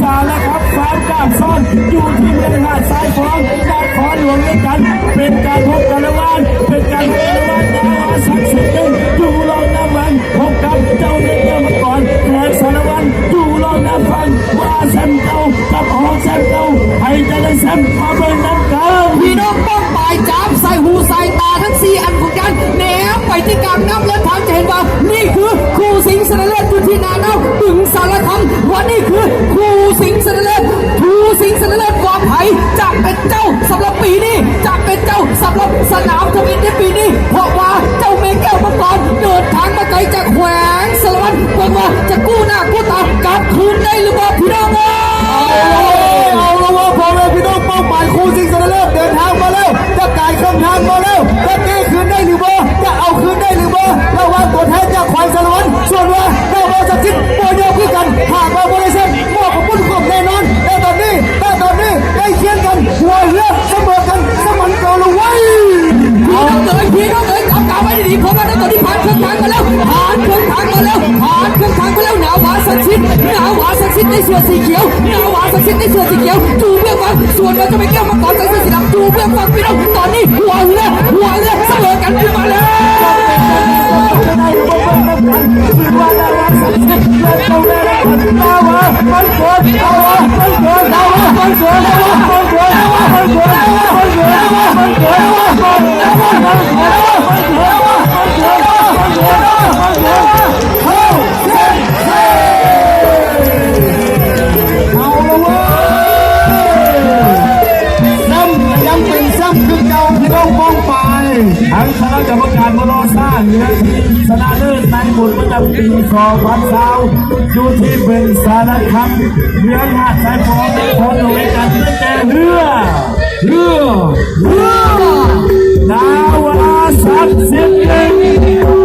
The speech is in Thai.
สารครับฟาร์มกาบซ้อนอยู่ที่เมืองหาดทรายฟ้องนครหลวงด้วยกันเป็นการพบกันระหว่างเป็นการพบกันระหว่างดาวศักดิ์สิทธิ์อยู่รองน้ำมันพบกับเจ้าเนื้อมาก่อนแทนสารวัตรอยู่รองน้ำฟังว่าแซมเก่ากับออกแซมเก่าให้จะได้แซมมาเบิ่งน้ำกันพี่น้องต้องปลายจับใส่หูใส่ตาทั้ง4 อันของกันแนวไปที่กลางน้ำและทางจะเห็นว่านี่คือครูสิงห์สนเลศอยู่ที่นาเน่าถึงสารธรรมว่านี่คือครูสิงห์สนเลศครูสิงห์สนเลศกองไผ่จะเป็นเจ้าสำหรับปีนี้จะเป็นเจ้าสำหรับสนามทวินในปีนี้เพราะว่าเจ้าเมฆแก้วมังกรเดินทางมาไกลจากแขวงสารวัตรบอกว่าจะกู้หน้ากู้ตากลับคืนได้หรือเปล่าพี่น้องเอาละว่าพ่อแม่พี่น้องเป้าหมายครูสิงห์สนเลศเดินทางมาแล้วจะกายเครื่องทางมาแล้วจะแก้คืนได้หรือเปล่าจะเอาคืนได้หรือเปล่าระวังตัวแทนจากควายสารวัตรส่วนว่าเราเอาสักชิ้นโมโยคือกันหากเราบริษัทมอบของบุญของแน่นอนแต่ตอนนี้ได้เคียงกันหัวเรือเสมอกันสมันเก่าเลยว้ยพี่น้องเอ๋ยจับตาไว้ดีๆเพราะว่าตอนนี้ผ่านเครื่องทางมาแล้วหนาวหวานสักชิ้นในเสื้อสีเขียวจูเบื้องฟังส่วนเราจะไปแก้วมังกรใส่เสื้อสีดำจูเบื้องฟังพี่น้องตอนนี้หัวเรือเสมอกันขึ้นมาแล้วทั้งคณะกรรมการบรอซ่าเหนือทีมชนะเลิศในบุญประจำปี2020อยู่ที่เป็นสารคามเมืองหาดทรายฟ้องนครหลวงกันตั้งแต่เรือดาวศักดิ์สิทธิ์